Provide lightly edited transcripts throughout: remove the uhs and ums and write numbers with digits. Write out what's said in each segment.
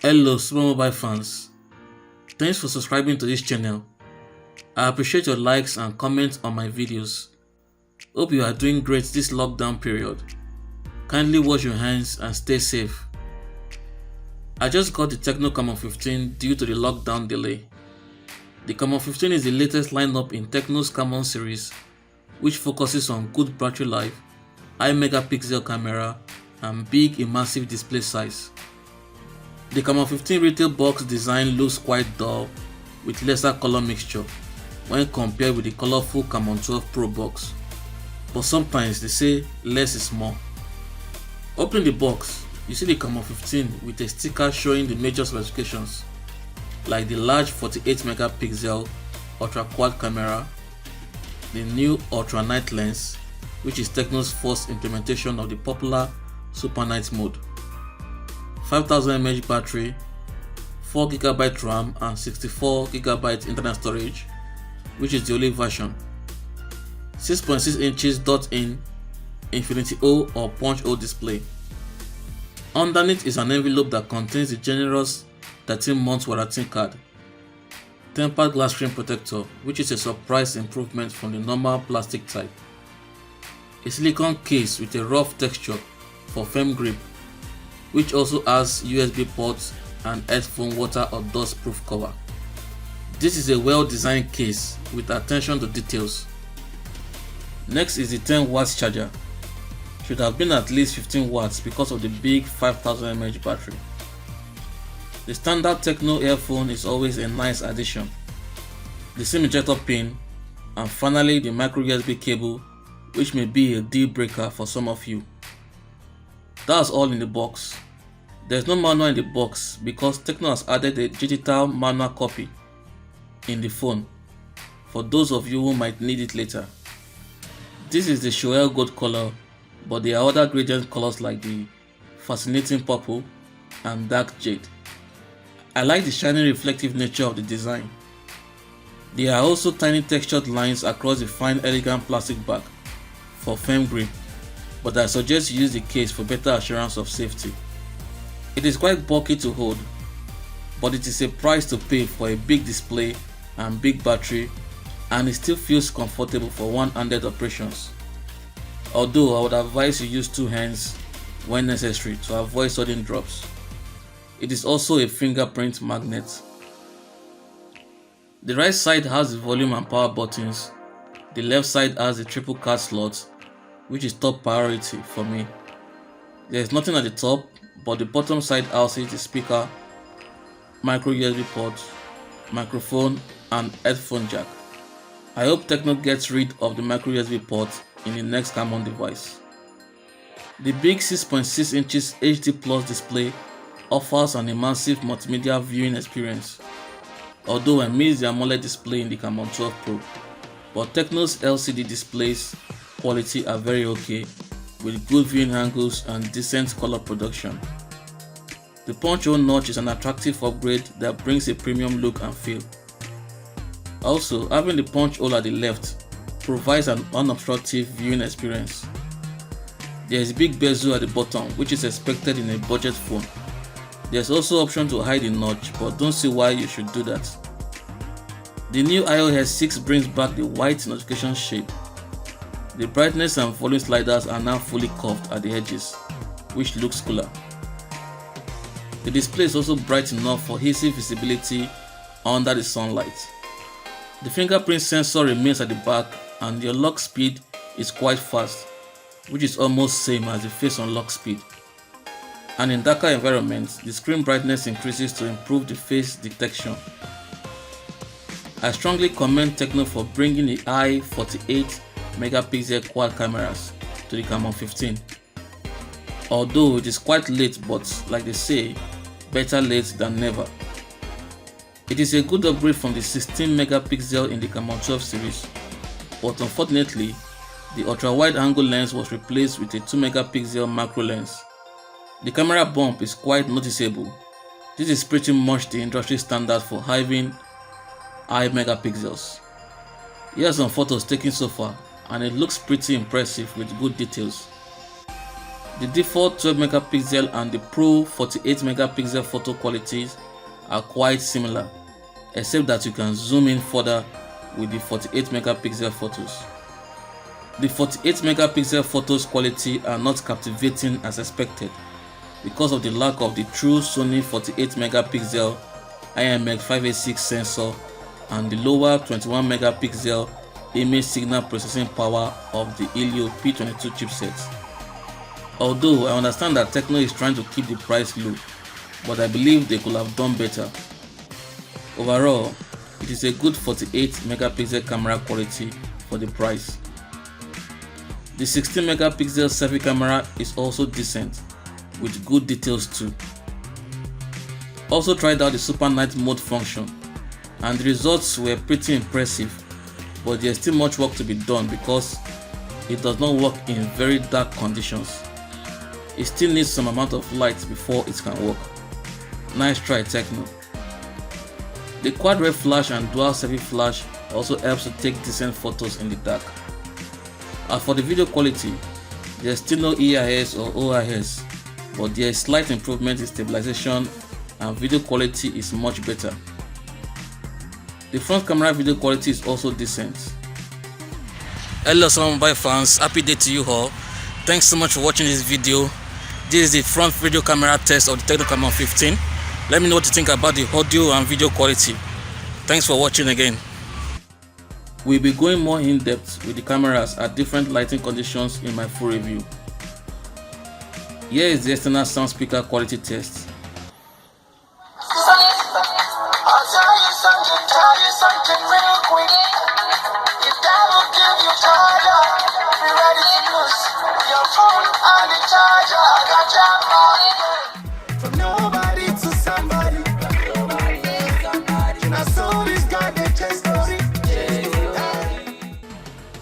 Hello, supermobile fans. Thanks for subscribing to this channel. I appreciate your likes and comments on my videos. Hope you are doing great this lockdown period. Kindly wash your hands and stay safe. I just got the Tecno Camon 15 due to the lockdown delay. The Camon 15 is the latest lineup in Tecno's Camon series, which focuses on good battery life, high megapixel camera, and big immersive display size. The Camon 15 retail box design looks quite dull with lesser color mixture when compared with the colorful Camon 12 Pro box, but sometimes they say less is more. Opening the box, you see the Camon 15 with a sticker showing the major specifications like the large 48 megapixel ultra quad camera, the new ultra night lens, which is Tecno's first implementation of the popular super night mode, 5000 mAh battery, 4GB RAM and 64GB internal storage, which is the only version, 6.6 inches dot-in Infinity O or Punch O display. Underneath is an envelope that contains the generous 13-month warranty card, tempered glass screen protector, which is a surprise improvement from the normal plastic type, a silicone case with a rough texture for firm grip, which also has USB ports and headphone water or dust proof cover. This is a well designed case with attention to details. Next is the 10 watts charger. Should have been at least 15 watts because of the big 5000 mAh battery. The standard Tecno earphone is always a nice addition. The SIM ejector pin, and finally the micro USB cable, which may be a deal breaker for some of you. That's all in the box. There's no manual in the box because Tecno has added a digital manual copy in the phone for those of you who might need it later. This is the Shoel gold color, but there are other gradient colors like the fascinating purple and dark jade. I like the shiny reflective nature of the design. There are also tiny textured lines across the fine elegant plastic back for firm grip, but I suggest you use the case for better assurance of safety. It is quite bulky to hold, but it is a price to pay for a big display and big battery, and it still feels comfortable for one-handed operations. Although I would advise you use two hands when necessary to avoid sudden drops. It is also a fingerprint magnet. The right side has the volume and power buttons. The left side has the triple card slot, which is top priority for me. There is nothing at the top, but the bottom side houses the speaker, micro USB port, microphone and headphone jack. I hope Tecno gets rid of the micro USB port in the next Camon device. The big 6.6 inches HD Plus display offers an immersive multimedia viewing experience, although I miss the AMOLED display in the Camon 12 Pro, but Tecno's LCD displays quality are very okay with good viewing angles and decent color production. The Punch O notch is an attractive upgrade that brings a premium look and feel. Also, having the Punch hole at the left provides an unobstructed viewing experience. There is a big bezel at the bottom, which is expected in a budget phone. There's also option to hide the notch, but don't see why you should do that. The new iOS 6 brings back the white notification shade. The brightness and volume sliders are now fully curved at the edges, which looks cooler. The display is also bright enough for easy visibility under the sunlight. The fingerprint sensor remains at the back and the unlock speed is quite fast, which is almost same as the face unlock speed. And in darker environments, the screen brightness increases to improve the face detection. I strongly commend Tecno for bringing the high 48 megapixel quad cameras to the Camon 15. Although it is quite late, but like they say, better late than never. It is a good upgrade from the 16 megapixel in the Camon 12 series, but unfortunately, the ultra wide angle lens was replaced with a 2 megapixel macro lens. The camera bump is quite noticeable. This is pretty much the industry standard for having high megapixels. Here are some photos taken so far, and it looks pretty impressive with good details. The default 12 megapixel and the Pro 48 megapixel photo qualities are quite similar, except that you can zoom in further with the 48 megapixel photos. The 48 megapixel photos quality are not captivating as expected because of the lack of the true Sony 48 megapixel IMX586 sensor and the lower 21 megapixel image signal processing power of the Helio P22 chipset. Although I understand that Tecno is trying to keep the price low, but I believe they could have done better. Overall, it is a good 48 megapixel camera quality for the price. The 16 megapixel selfie camera is also decent, with good details too. Also tried out the super night mode function, and the results were pretty impressive, but there is still much work to be done because it does not work in very dark conditions. It still needs some amount of light before it can work. Nice try, Tecno. The quad ray flash and dual selfie flash also helps to take decent photos in the dark. As for the video quality, there is still no EIS or OIS, but there is slight improvement in stabilization and video quality is much better. The front camera video quality is also decent. Hello supermobile fans, happy day to you all. Thanks so much for watching this video. This is the front video camera test of the Tecno Camon 15. Let me know what you think about the audio and video quality. Thanks for watching again. We'll be going more in depth with the cameras at different lighting conditions in my full review. Here is the external sound speaker quality test.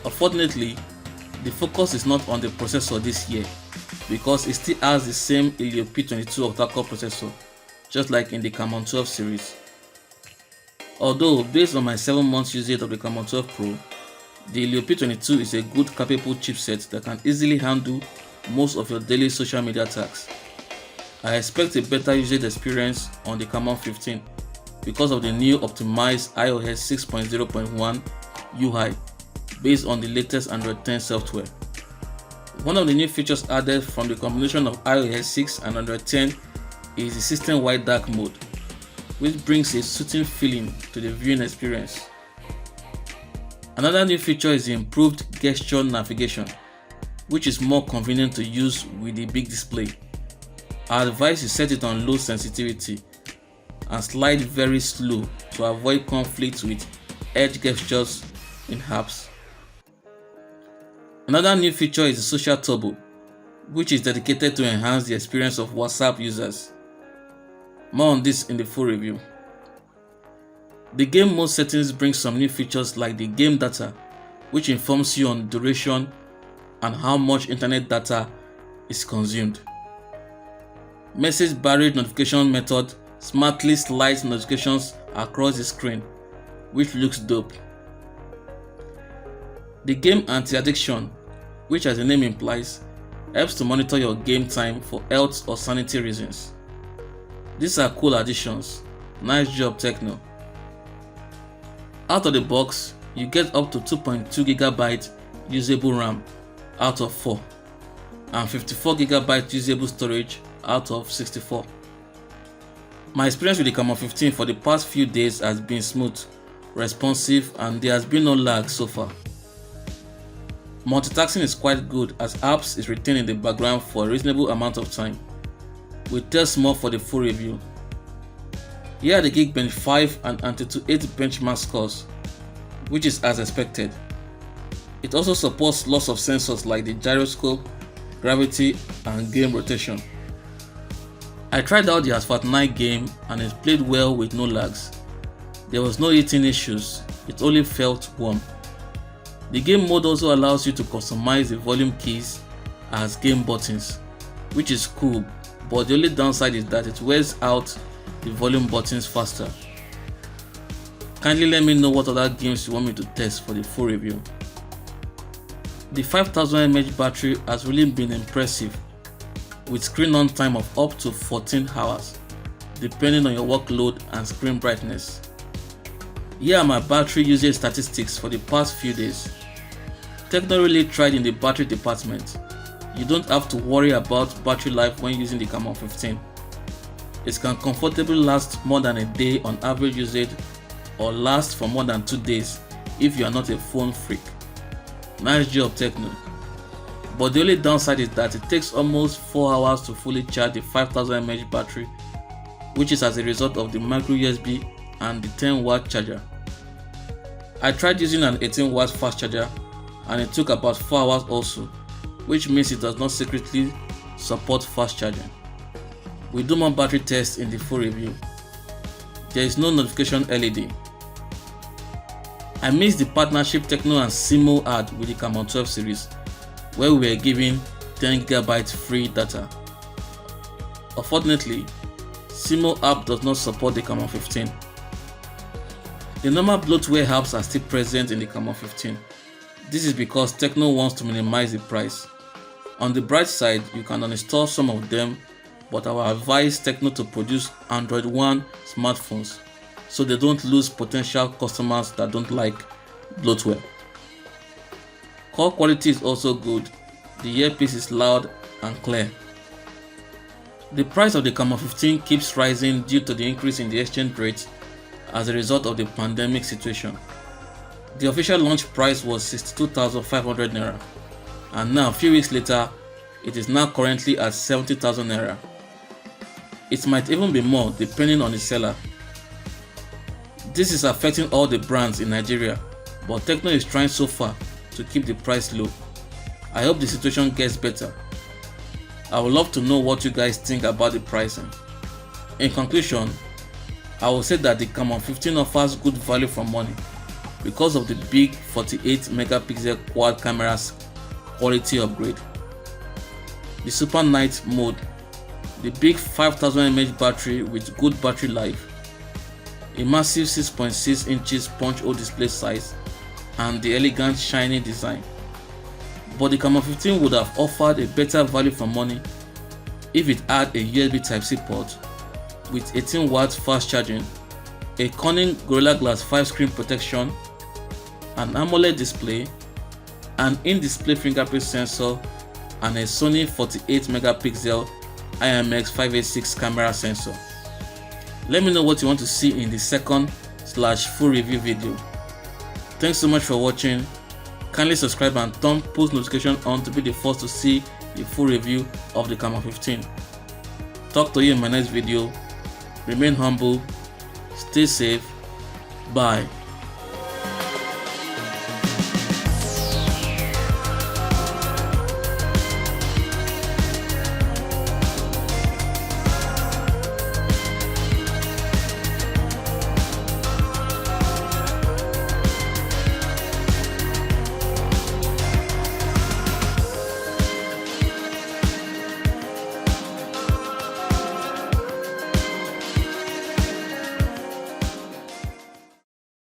Unfortunately, the focus is not on the processor this year because it still has the same Helio P22 octa-core processor, just like in the Camon 12 series. Although, based on my 7 months usage of the Camon 12 Pro, the Helio P22 is a good capable chipset that can easily handle most of your daily social media tasks. I expect a better usage experience on the Camon 15 because of the new optimized iOS 6.0.1 UI based on the latest Android 10 software. One of the new features added from the combination of iOS 6 and Android 10 is the system-wide dark mode, which brings a soothing feeling to the viewing experience. Another new feature is the improved gesture navigation, which is more convenient to use with the big display. I advise you set it on low sensitivity and slide very slow to avoid conflict with edge gestures in apps. Another new feature is the social turbo, which is dedicated to enhance the experience of WhatsApp users. More on this in the full review. The game mode settings bring some new features like the game data, which informs you on duration and how much internet data is consumed. Message barrage notification method smartly slides notifications across the screen, which looks dope. The game anti-addiction, which as the name implies, helps to monitor your game time for health or sanity reasons. These are cool additions. Nice job, Tecno. Out of the box, you get up to 2.2GB usable RAM out of 4 and 54GB usable storage out of 64. My experience with the Camon 15 for the past few days has been smooth, responsive, and there has been no lag so far. Multitasking is quite good as apps is retained in the background for a reasonable amount of time. We'll test more for the full review. Here are the Geekbench 5 and Antutu 8 benchmark scores, which is as expected. It also supports lots of sensors like the gyroscope, gravity, and game rotation. I tried out the Asphalt 9 game and it played well with no lags. There was no heating issues, it only felt warm. The game mode also allows you to customize the volume keys as game buttons, which is cool, but the only downside is that it wears out the volume buttons faster. Kindly let me know what other games you want me to test for the full review. The 5000 mAh battery has really been impressive with screen on time of up to 14 hours, depending on your workload and screen brightness. Here are my battery usage statistics for the past few days. Tecno really tried in the battery department. You don't have to worry about battery life when using the Camon 15. It can comfortably last more than a day on average usage, or last for more than 2 days if you are not a phone freak. Nice job, Tecno. But the only downside is that it takes almost 4 hours to fully charge the 5000 mAh battery, which is as a result of the micro USB and the 10W charger. I tried using an 18W fast charger and it took about 4 hours also, which means it does not secretly support fast charging. We do more battery tests in the full review. There is no notification LED. I missed the partnership Tecno and Simo had with the Camon 12 series, where we were given 10GB free data. Unfortunately, Simo app does not support the Camon 15. The normal bloatware apps are still present in the Camon 15. This is because Tecno wants to minimize the price. On the bright side, you can uninstall some of them, but I will advise Tecno to produce Android One smartphones so they don't lose potential customers that don't like bloatware. Call quality is also good. The earpiece is loud and clear. The price of the Camon 15 keeps rising due to the increase in the exchange rate as a result of the pandemic situation. The official launch price was 62,500 naira, and now a few weeks later, it is now currently at 70,000 naira. It might even be more depending on the seller. This is affecting all the brands in Nigeria, but Tecno is trying so far to keep the price low. I hope the situation gets better. I would love to know what you guys think about the pricing. In conclusion, I will say that the Camon 15 offers good value for money because of the big 48 megapixel quad camera's quality upgrade, the super night mode, the big 5000 mAh battery with good battery life, a massive 6.6 inches punch-hole display size, and the elegant shiny design. But the Camon 15 would have offered a better value for money if it had a USB Type-C port with 18W fast charging, a Corning Gorilla Glass 5 screen protection, an AMOLED display, an in-display fingerprint sensor, and a Sony 48 megapixel IMX586 camera sensor. Let me know what you want to see in the second/full review video. Thanks so much for watching. Kindly subscribe and turn post notification on to be the first to see the full review of the Camon 15. Talk to you in my next video. Remain humble, stay safe, bye.